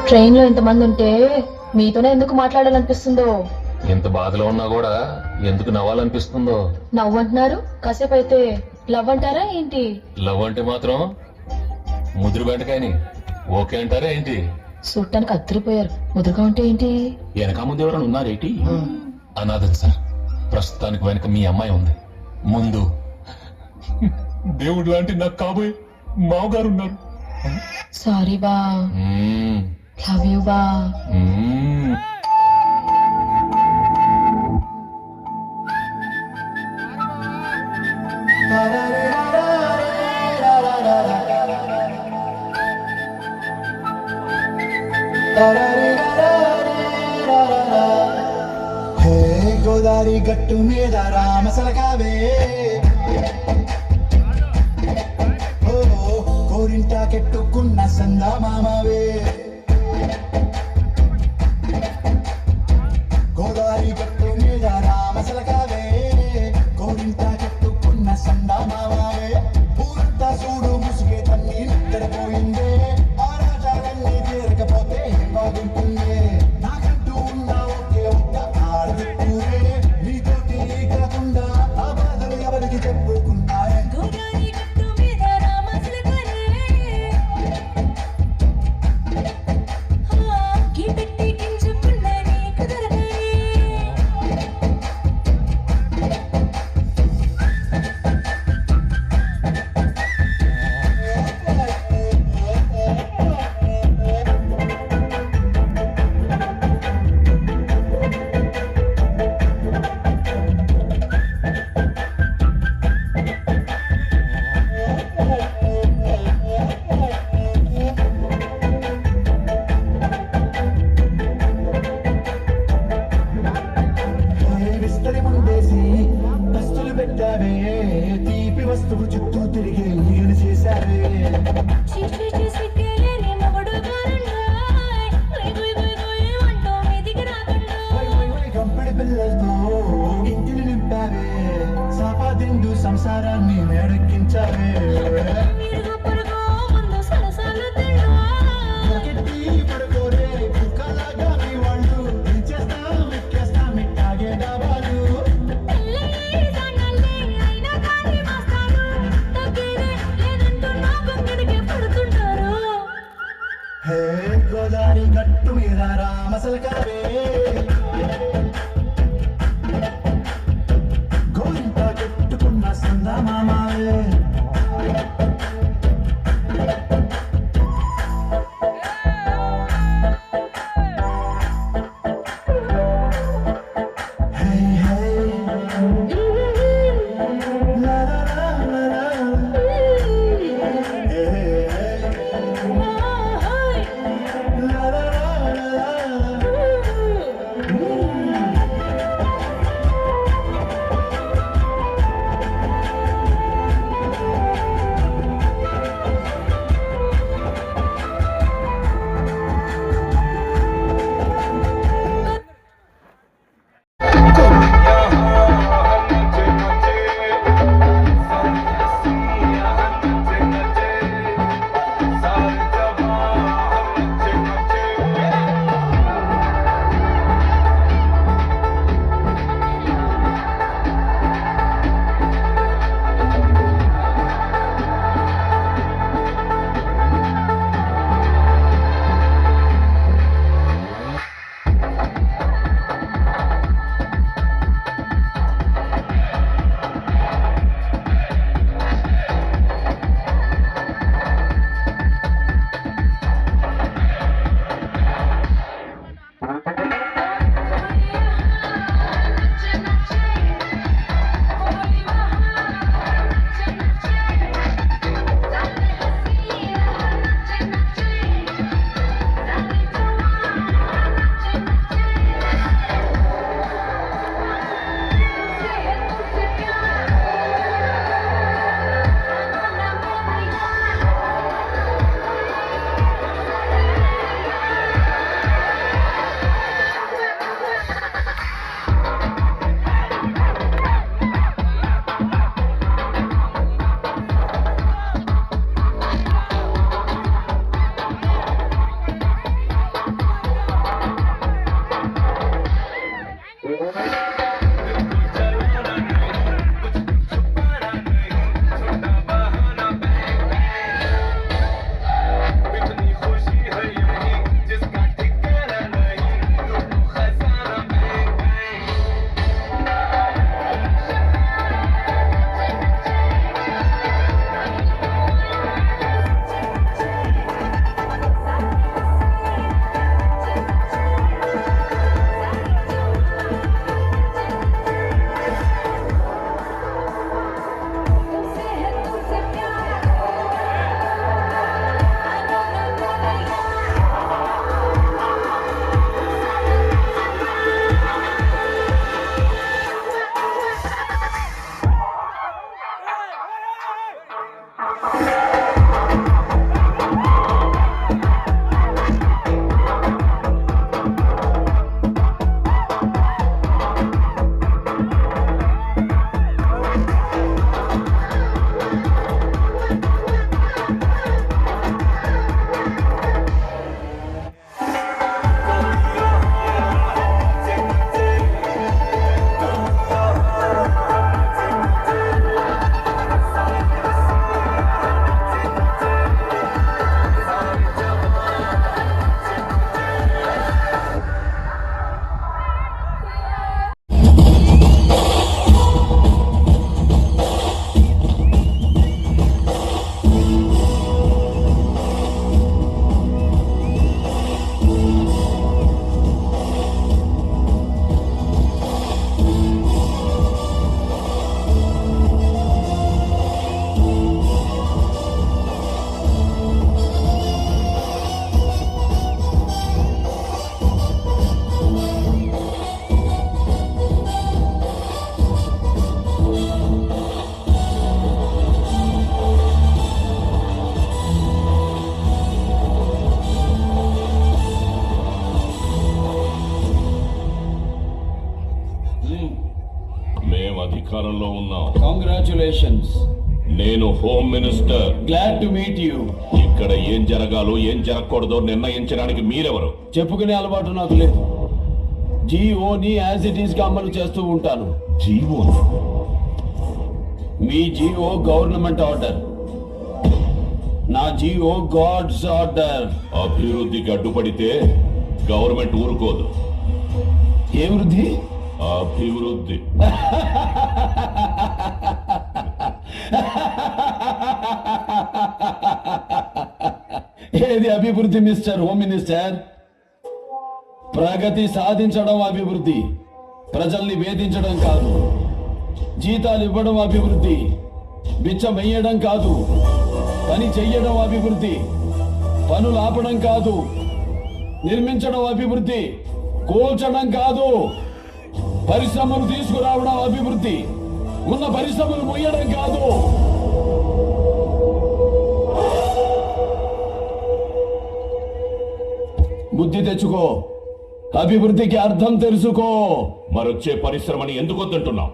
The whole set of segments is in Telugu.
ట్రైన్ లో ఇంతమంది ఉంటే మీతోనే ఎందుకు మాట్లాడాలనిపిస్తుందో. ఎంత బాధలో ఉన్నా కూడా ఎందుకు నవ్వాలనిపిస్తుందో. నవ్వు అంటున్నారు, కాసేపు అయితే లవ్ అంటారా ఏంటి? లవ్ అంటే మాత్రం ముదురు బెండకాయని ఓకే అంటారా ఏంటి? చూడటానికి అద్దరిపోయారు, ముదురుగా ఉంటే ఏంటి? వెనక ముందు ఎవరైనా ఉన్నారేంటి? అనాథం సార్, ప్రస్తుతానికి వెనక మీ అమ్మాయి ఉంది, ముందు దేవుడు లాంటి నాకు కాబోయే మావగారు ఉన్నారు. సారీ బా, లవ్ యూ బా. హే గోదారి గట్టు మీద రామసలకావే, ఓ కోరింట కెట్టుకున్న సందా మామవే. గోదారి గట్టు మీద రామసలకావే, కోరింట కెట్టుకున్న సందా మామవే. పూరంతా చూడు ముసుగే తన్ని నిద్రపోయిందే, ఆరాటాలన్నీ తీరకపోతే బాగుంటుందే. నాకంటూ ఉన్న ఒకే ఒక్క ఆడదిక్కురే, నీతోటి కాకుండా ఆ బాధలు ఎవరికి చెప్పుకున్నారే. విస్తరి ముందేసి దస్తులు పెట్టావే, తీపి వస్తువు చుట్టూ తిరిగి నీళ్ళు చేశావే. కంపెడి పిల్లలతో ఇంటిని నింపావే, సంపాదిండు సంసారాన్ని మేడెక్కించావే. పడుకోరే కుక్కలాగా మీ వాళ్ళు చేస్తాం ఎక్కేస్తాం ఇట్టాగే డాబాలు. హే గోదారి గట్టు మీద రామసలకావే, గోరింట కెట్టుకున్న సందా మామవే. Hey, hey, la la la la la, hey, hey, la la la la la, congratulations. నేను home minister. Glad to meet you. ఇక్కడ ఏం జరగాలో ఏం జరగకూడదో నిర్ణయించడానికి మీరెవరు? చెప్పుకునే అలవాటు నాకు లేదు. జీఓని యాజ్ ఇట్ ఈస్ గా అమలు చేస్తూ ఉంటాను. జీవో? మీ జీఓ గవర్నమెంట్ ఆర్డర్, నా జీఓ గాడ్స్ ఆర్డర్. అభివృద్ధికి అడ్డుపడితే గవర్నమెంట్ ఊరుకోదు. ఏ వృద్ధి? అభివృద్ధి. ఏది అభివృద్ధి మిస్టర్ హోమ్ మినిస్టర్? ప్రగతి సాధించడం అభివృద్ధి, ప్రజల్ని వేధించడం కాదు. జీతాలు ఇవ్వడం అభివృద్ధి, బిచ్చం వేయడం కాదు. పని చెయ్యడం అభివృద్ధి, పనులు ఆపడం కాదు. నిర్మించడం అభివృద్ధి, కూల్చడం కాదు. పరిశ్రమలు తీసుకురావడం అభివృద్ధి, ఉన్న పరిశ్రమలు ముయ్యడం కాదు. బుద్ధి తెచ్చుకో, అభివృద్ధికి అర్థం తెలుసుకో. మరొచ్చే పరిశ్రమని ఎందుకు వద్దంటున్నావు?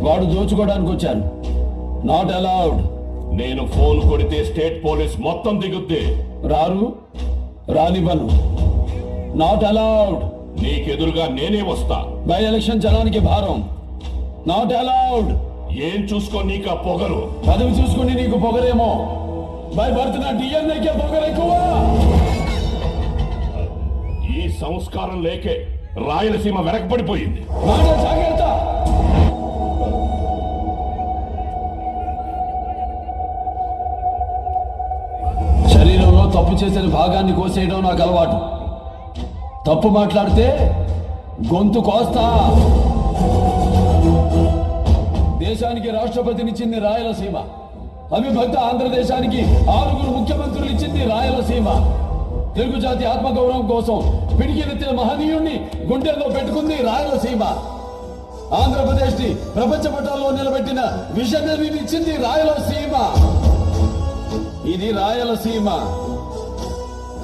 వాడు దోచుకోవడానికి వచ్చాను. Not allowed. నేను ఫోన్ కొడితే స్టేట్ పోలీస్ మొత్తం దిగుద్ది. రారు, రానివ్వను. Not allowed. నీకెదురుగా నేనే వస్తా. బై ఎలక్షన్ జనానికి భారం. Not allowed. ఏం చూసుకో నీకు ఆ పొగరు? పదవి చూసుకుని నీకు పొగరేమో, బై బర్త్ నా డిఎన్ఏకే పొగరెక్కువ. ఈ సంస్కారం లేకే రాయలసీమ వెనకబడిపోయింది. మాట జాగ్రత్త. శరీరంలో తప్పు చేసిన భాగాన్ని కోసేయడం నాకు అలవాటు. తప్పు మాట్లాడితే గొంతు కోస్తా. దేశానికి రాష్ట్రపతినిచ్చింది రాయలసీమ. అవిభక్త ఆంధ్రదేశానికి 6 ముఖ్యమంత్రులు ఇచ్చింది రాయలసీమ. తెలుగు జాతి ఆత్మగౌరవం కోసం పిడికిలెత్తిన మహనీయుణ్ణి గుండెల్లో పెట్టుకుంది రాయలసీమ. ఆంధ్రప్రదేశ్ ని ప్రపంచ పటాల్లో నిలబెట్టిన విజనరీని ఇచ్చింది రాయలసీమ. ఇది రాయలసీమ.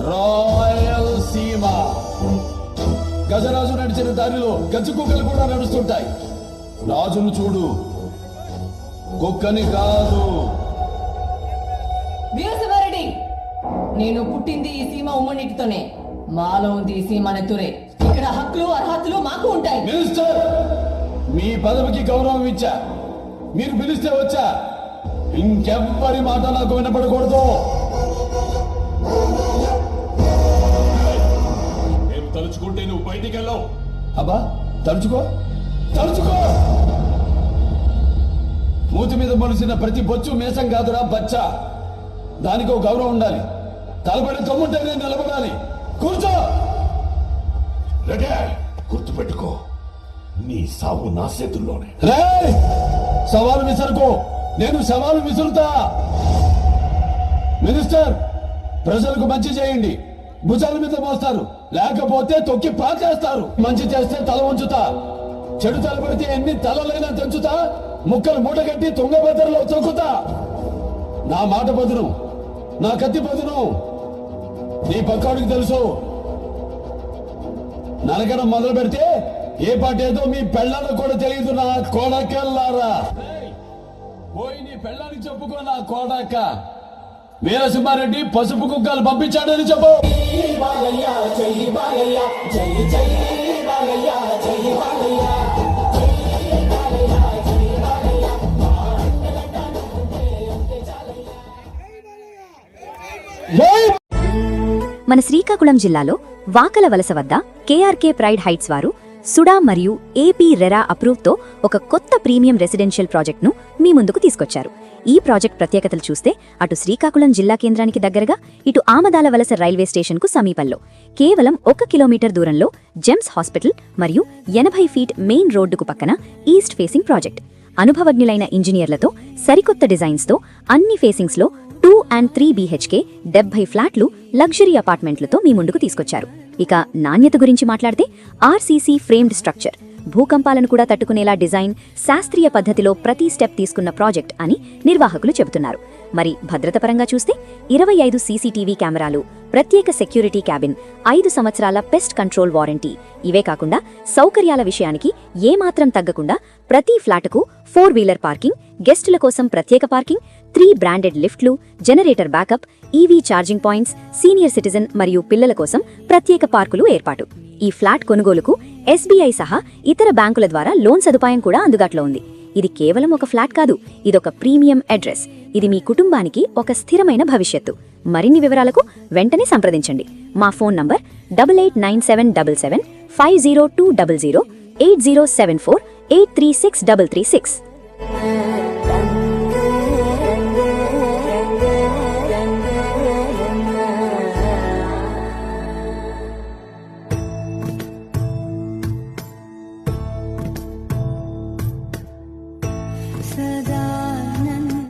రాయలసీమ. గజరాజు నడిచిన దారిలో గజ్జి కుక్కలు కూడా నడుస్తుంటాయి. రాజును చూడు, కుక్కని కాదు. వీరసింహారెడ్డి, నేను పుట్టింది ఈ సీమ ఉమ్మనీటితోనే. మాలో ఉంది ఈ సీమ నెత్తురే. ఇక్కడ హక్కులు అర్హతలు మాకు ఉంటాయి. మినిస్టర్, మీ పదవికి గౌరవం ఇచ్చా, మీరు పిలిస్తే వచ్చా. ఇంకెవ్వరి మాట నాకు వినపడకూడదు. మేము తలుచుకుంటే నువ్వు బయటికి వెళ్ళావు. అబ్బా, తలుచుకో, తలుచుకో. మూతి మీద మొలిసిన ప్రతి బొచ్చు మేసం కాదురా బచ్చా. దానికి ఒక గౌరవం ఉండాలి. తలపడి తమ్ముంటేనే నిలబడాలి. కూర్చో. రెడ్డి, గుర్తుపెట్టుకో, నీ సావు నా చేతుల్లోనే. రే, సవాలు విసరుకో, నేను సవాలు విసురుతా. మినిస్టర్, ప్రజలకు మంచి చేయండి, భుజాల మీద మోస్తారు, లేకపోతే తొక్కి పాచేస్తారు. మంచి చేస్తే తల ఉంచుతా, చెడు తలపడితే ఎన్ని తలలైనా తెంచుతా. ముక్కలు మూటగట్టి తుంగభద్రలో తొక్కుతా. నా మాట బదును, నా కత్తి బదును. నీ పక్కాడికి తెలుసు. నరకడం మొదలు పెడితే ఏ పాట ఏదో మీ పెళ్ళాలకు కూడా తెలియదు. నా కోడకెళ్ళారా, పోయి నీ పెళ్ళానికి చెప్పుకో. నా కోడక్క వీరసింహారెడ్డి పసుపు కుక్కలు పంపించాడని చెప్పు. మన శ్రీకాకుళం జిల్లాలో వాకల వలస వద్ద కేఆర్కే ప్రైడ్ హైట్స్ వారు సుడా మరియు ఏపీ రెరా అప్రూవ్తో ఒక కొత్త ప్రీమియం రెసిడెన్షియల్ ప్రాజెక్ట్ను మీ ముందుకు తీసుకొచ్చారు. ఈ ప్రాజెక్ట్ ప్రత్యేకతలు చూస్తే అటు శ్రీకాకుళం జిల్లా కేంద్రానికి దగ్గరగా, ఇటు ఆమదాల వలస రైల్వే స్టేషన్కు సమీపంలో కేవలం 1 కిలోమీటర్ దూరంలో జెమ్స్ హాస్పిటల్ మరియు 80 ఫీట్ మెయిన్ రోడ్డుకు పక్కన ఈస్ట్ ఫేసింగ్ ప్రాజెక్ట్. అనుభవజ్ఞులైన ఇంజనీర్లతో సరికొత్త డిజైన్స్తో అన్ని ఫేసింగ్స్లో 2 and 3 BHK 70 ఫ్లాట్లు లగ్జరీ అపార్ట్మెంట్లతో మీ ముందుకు తీసుకొచ్చారు. ఇక నాణ్యత గురించి మాట్లాడితే RCC ఫ్రేమ్డ్ స్ట్రక్చర్, భూకంపాలను కూడా తట్టుకునేలా డిజైన్, శాస్త్రీయ పద్ధతిలో ప్రతి స్టెప్ తీసుకున్న ప్రాజెక్ట్ అని నిర్వాహకులు చెబుతున్నారు. మరి భద్రత పరంగా చూస్తే 25 సీసీటీవీ కెమెరాలు, ప్రత్యేక సెక్యూరిటీ క్యాబిన్, 5 సంవత్సరాల పెస్ట్ కంట్రోల్ వారంటీ, ఇవే కాకుండా సౌకర్యాల విషయానికి ఏమాత్రం తగ్గకుండా ప్రతి ఫ్లాటుకు 4 వీలర్ పార్కింగ్, గెస్టుల కోసం ప్రత్యేక పార్కింగ్, 3 బ్రాండెడ్ లిఫ్ట్లు, generator backup, EV charging points, senior citizen మరియు పిల్లల కోసం ప్రత్యేక పార్కులు ఏర్పాటు. ఈ ఫ్లాట్ కొనుగోలుకు ఎస్బీఐ సహా ఇతర బ్యాంకుల ద్వారా లోన్ సదుపాయం కూడా అందుబాటులో ఉంది. ఇది కేవలం ఒక ఫ్లాట్ కాదు, ఇదొక ప్రీమియం అడ్రస్. ఇది మీ కుటుంబానికి ఒక స్థిరమైన భవిష్యత్తు. మరిన్ని వివరాలకు వెంటనే సంప్రదించండి. మా ఫోన్ నంబర్ 889777 50200 8074 836336. సదా